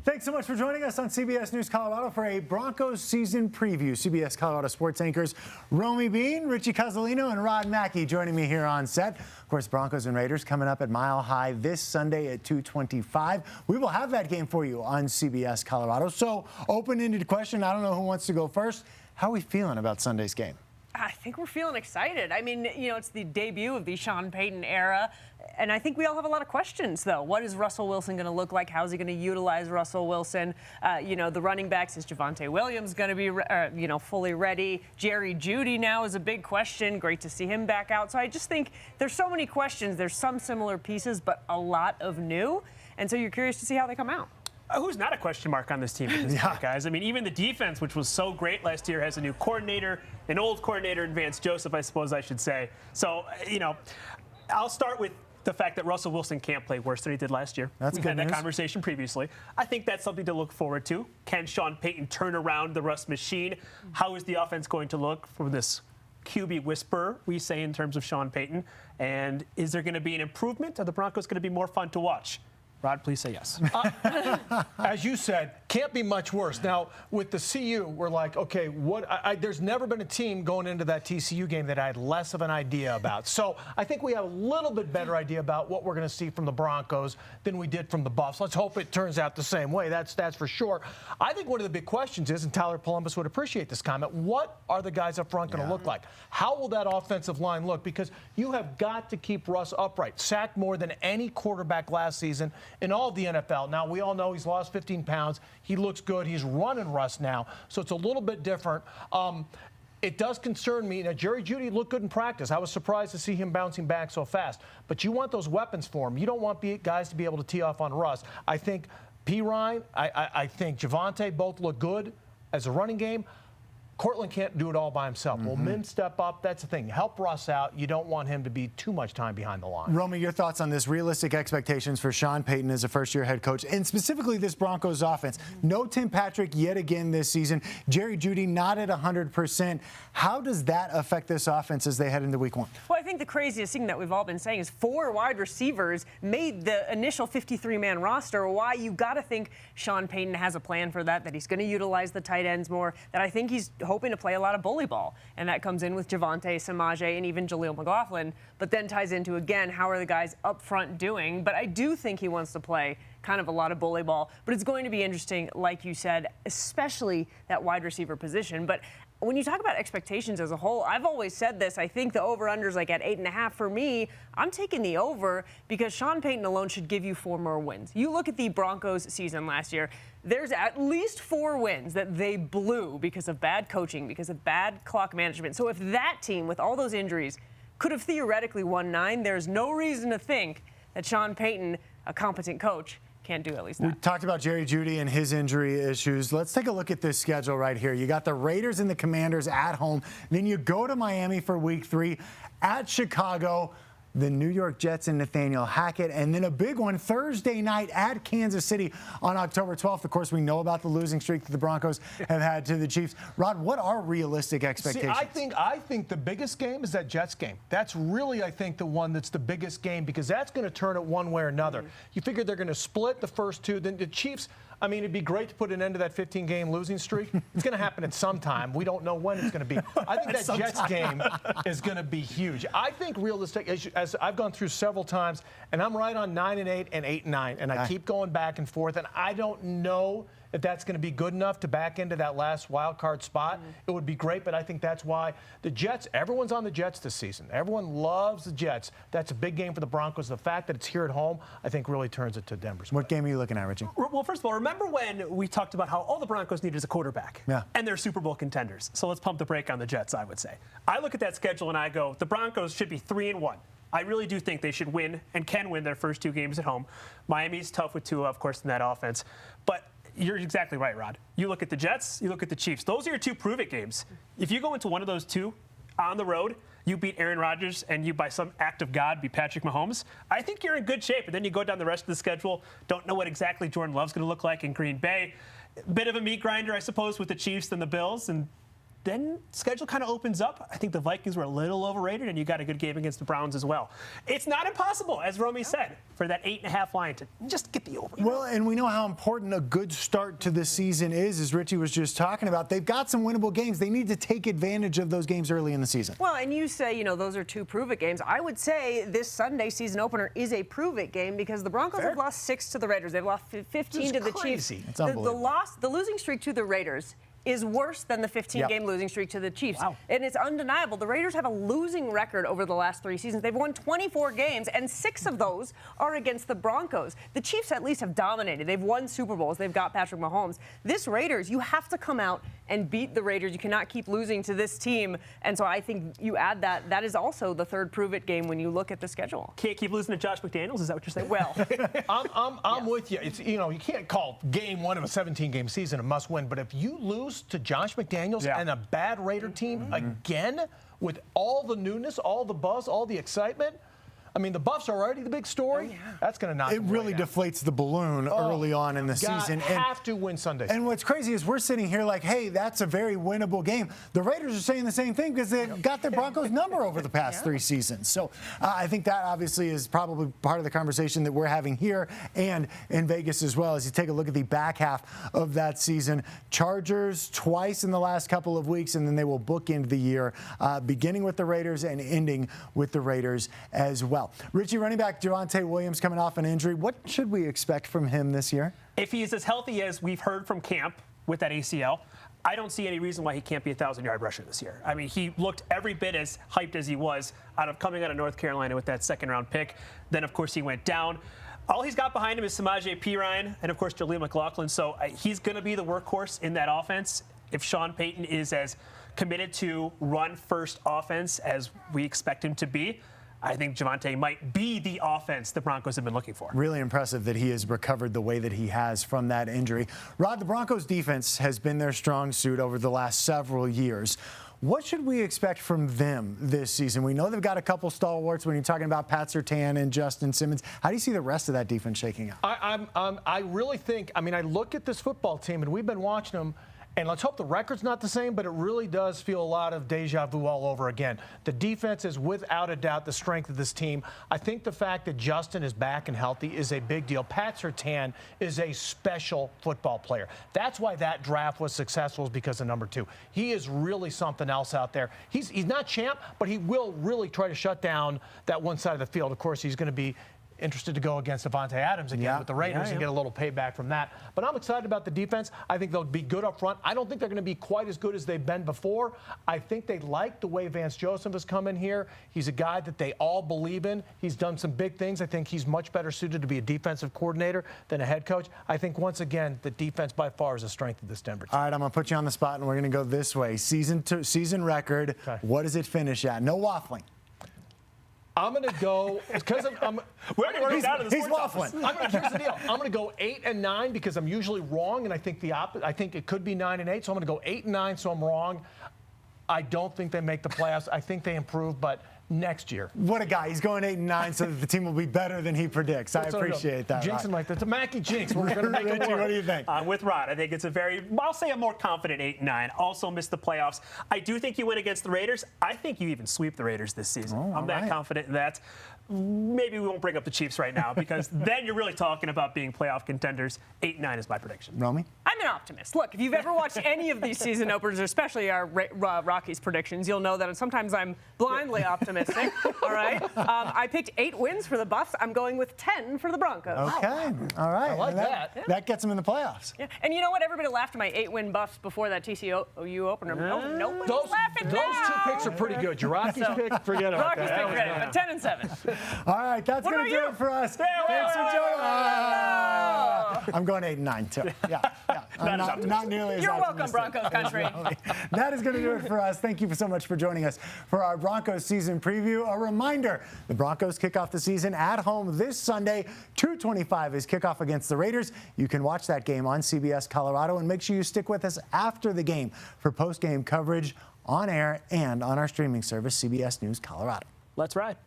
Thanks so much for joining us on CBS News Colorado for a Broncos season preview. CBS Colorado Sports anchors Romy Bean, Richie Cozzolino, and Rod Mackey joining me here on set. Of course, Broncos and Raiders coming up at Mile High this Sunday at 2:25. We will have that game for you on CBS Colorado. So, open-ended question. I don't know who wants to go first. How are we feeling about Sunday's game? I think we're feeling excited. I mean, it's the debut of the Sean Payton era, and I think we all have a lot of questions, though. What is Russell Wilson going to look like? How is he going to utilize Russell Wilson? The running backs, is Javonte Williams going to be, fully ready? Jerry Jeudy now is a big question. Great to see him back out. So I just think there's so many questions. There's some similar pieces, but a lot of new, and so you're curious to see how they come out. Who's not a question mark on this team at this point, guys? I mean, even the defense, which was so great last year, has a new coordinator, an old coordinator in Vance Joseph, I suppose I should say. So, I'll start with the fact that Russell Wilson can't play worse than he did last year. That's good news. We had that conversation previously. I think that's something to look forward to. Can Sean Payton turn around the Russ machine? How is the offense going to look for this QB whisperer, we say, in terms of Sean Payton? And is there going to be an improvement? Are the Broncos going to be more fun to watch? Rod, please say yes. As you said, can't be much worse. Now, with the CU, we're like, okay, there's never been a team going into that TCU game that I had less of an idea about. So I think we have a little bit better idea about what we're going to see from the Broncos than we did from the Buffs. Let's hope it turns out the same way. That's for sure. I think one of the big questions is, and Tyler Columbus would appreciate this comment, what are the guys up front going to look like? How will that offensive line look? Because you have got to keep Russ upright. Sacked more than any quarterback last season in all of the NFL. Now, we all know he's lost 15 pounds. He looks good. He's running Russ now, so it's a little bit different. It does concern me. Now, Jerry Jeudy looked good in practice. I was surprised to see him bouncing back so fast. But you want those weapons for him. You don't want guys to be able to tee off on Russ. I think P. Ryan, I think Javonte both look good as a running game. Cortland can't do it all by himself. Will Mims step up? That's the thing. Help Russ out. You don't want him to be too much time behind the line. Romy, your thoughts on this? Realistic expectations for Sean Payton as a first-year head coach, and specifically this Broncos offense. No Tim Patrick yet again this season. Jerry Jeudy not at 100%. How does that affect this offense as they head into week one? Well, I think the craziest thing that we've all been saying is 4 wide receivers made the initial 53-man roster. Why? You got to think Sean Payton has a plan for that he's going to utilize the tight ends more, that I think he's hoping to play a lot of bully ball, and that comes in with Javonte, Samaje, and even Jaleel McLaughlin, but then ties into, again, how are the guys up front doing? But I do think he wants to play kind of a lot of bully ball, but it's going to be interesting, like you said, especially that wide receiver position. But when you talk about expectations as a whole, I've always said this. I think the over-under is like at 8.5. For me, I'm taking the over because Sean Payton alone should give you 4 more wins. You look at the Broncos season last year, there's at least 4 wins that they blew because of bad coaching, because of bad clock management. So if that team, with all those injuries, could have theoretically won 9, there's no reason to think that Sean Payton, a competent coach, can't do at least that. We talked about Jerry Jeudy and his injury issues. Let's take a look at this schedule right here. You got the Raiders and the Commanders at home. Then you go to Miami for week 3, at Chicago, the New York Jets and Nathaniel Hackett, and then a big one Thursday night at Kansas City on October 12th. Of course, we know about the losing streak that the Broncos have had to the Chiefs. Rod, what are realistic expectations? See, I think the biggest game is that Jets game. That's really, I think, the one that's the biggest game because that's going to turn it one way or another. You figure they're going to split the first 2. Then the Chiefs, I mean, it'd be great to put an end to that 15-game losing streak. It's going to happen at some time. We don't know when it's going to be. I think that Jets game is going to be huge. I think realistic, as I've gone through several times, and I'm right on 9-8 and 8-9, and I keep going back and forth, and I don't know if that's going to be good enough to back into that last wild card spot. It would be great, but I think that's why the Jets, everyone's on the Jets this season. Everyone loves the Jets. That's a big game for the Broncos. The fact that it's here at home, I think, really turns it to Denver's way. What game are you looking at, Richie? Well, first of all, remember when we talked about how all the Broncos need is a quarterback? Yeah. And they're Super Bowl contenders. So let's pump the brake on the Jets, I would say. I look at that schedule and I go, the Broncos should be 3-1. I really do think they should win and can win their first 2 games at home. Miami's tough with Tua, of course, in that offense. But you're exactly right, Rod. You look at the Jets, you look at the Chiefs. Those are your 2 prove-it games. If you go into one of those 2 on the road, you beat Aaron Rodgers, and you, by some act of God, beat Patrick Mahomes, I think you're in good shape. And then you go down the rest of the schedule, don't know what exactly Jordan Love's going to look like in Green Bay. Bit of a meat grinder, I suppose, with the Chiefs and the Bills, and then schedule kind of opens up. I think the Vikings were a little overrated, and you got a good game against the Browns as well. It's not impossible, as Romy said, for that 8.5 line to just get the over. Well, and we know how important a good start to the season is, as Richie was just talking about. They've got some winnable games. They need to take advantage of those games early in the season. Well, and you say, those are 2 prove-it games. I would say this Sunday season opener is a prove-it game because the Broncos have lost 6 to the Raiders. They've lost 15 to the Chiefs. It's unbelievable. The losing streak to the Raiders is worse than the 15-game losing streak to the Chiefs. Wow. And it's undeniable. The Raiders have a losing record over the last 3 seasons. They've won 24 games, and 6 of those are against the Broncos. The Chiefs at least have dominated. They've won Super Bowls. They've got Patrick Mahomes. This Raiders, you have to come out and beat the Raiders. You cannot keep losing to this team. And so I think you add that. That is also the 3rd prove-it game when you look at the schedule. Can't keep losing to Josh McDaniels? Is that what you're saying? Well, I'm with you. It's, you can't call game 1 of a 17-game season a must-win, but if you lose to Josh McDaniels and a bad Raider team again with all the newness, all the buzz, all the excitement, I mean, the Buffs are already the big story. That's going to knock it really deflates the balloon early on in the season. Have to win Sunday. And what's crazy is we're sitting here like, hey, that's a very winnable game. The Raiders are saying the same thing because they got their Broncos number over the past 3 seasons. So I think that obviously is probably part of the conversation that we're having here and in Vegas as well. As you take a look at the back half of that season, Chargers twice in the last couple of weeks, and then they will bookend the year, beginning with the Raiders and ending with the Raiders as well. Richie, running back Javonte Williams coming off an injury. What should we expect from him this year? If he is as healthy as we've heard from camp with that ACL, I don't see any reason why he can't be a 1,000-yard rusher this year. I mean, he looked every bit as hyped as he was coming out of North Carolina with that 2nd-round pick. Then, of course, he went down. All he's got behind him is Samaje Perine and, of course, Jaleel McLaughlin. So he's going to be the workhorse in that offense. If Sean Payton is as committed to run-first offense as we expect him to be, I think Javonte might be the offense the Broncos have been looking for. Really impressive that he has recovered the way that he has from that injury. Rod, the Broncos defense has been their strong suit over the last several years. What should we expect from them this season? We know they've got a couple stalwarts when you're talking about Pat Surtain and Justin Simmons. How do you see the rest of that defense shaking out? I really think, I look at this football team, and we've been watching them, and let's hope the record's not the same, but it really does feel a lot of deja vu all over again. The defense is without a doubt the strength of this team. I think the fact that Justin is back and healthy is a big deal. Pat Surtain is a special football player. That's why that draft was successful, is because of number 2. He is really something else out there. He's not champ, but he will really try to shut down that one side of the field. Of course, he's going to be interested to go against Davante Adams again with the Raiders and get a little payback from that. But I'm excited about the defense. I think they'll be good up front. I don't think they're going to be quite as good as they've been before. I think they like the way Vance Joseph has come in here. He's a guy that they all believe in. He's done some big things. I think he's much better suited to be a defensive coordinator than a head coach. I think, once again, the defense by far is a strength of this Denver team. All right, I'm going to put you on the spot, and we're going to go this way. Season record, what does it finish at? No waffling. I'm going to go because he's waffling. Here's the deal. I'm going to go 8-9 because I'm usually wrong, and I think I think it could be 9-8. So I'm going to go 8-9. So I'm wrong. I don't think they make the playoffs. I think they improve, but next year. What a guy. He's going 8-9 so that the team will be better than he predicts. I appreciate that. Jinxing like that. It's a Mackie jinx. We're going to make it work. What do you think? I'm with Rod. I think it's I'll say a more confident 8-9. Also missed the playoffs. I do think you win against the Raiders. I think you even sweep the Raiders this season. I'm that confident in that. Maybe we won't bring up the Chiefs right now because then you're really talking about being playoff contenders. 8-9 is my prediction. Romy? I'm an optimist. Look, if you've ever watched any of these season openers, especially our Rockies predictions, you'll know that sometimes I'm blindly optimistic. All right? I picked 8 wins for the Buffs. I'm going with 10 for the Broncos. Okay. All right. I like that. Yeah. That gets them in the playoffs. Yeah. And you know what? Everybody laughed at my 8-win Buffs before that TCU opener. Nobody's laughing those now. 2 picks are pretty good. Your Rockies pick, forget about Rockies that. pick credit, but 10-7. All right. That's going to do it for us. Thanks for joining us. I'm going 8-9 too. Yeah. Not nearly as You're welcome, optimistic. Broncos country. That is going to do it for us. Thank you so much for joining us for our Broncos season preview. A reminder, the Broncos kick off the season at home this Sunday. 2:25 is kickoff against the Raiders. You can watch that game on CBS Colorado, and make sure you stick with us after the game for post-game coverage on air and on our streaming service, CBS News Colorado. Let's ride.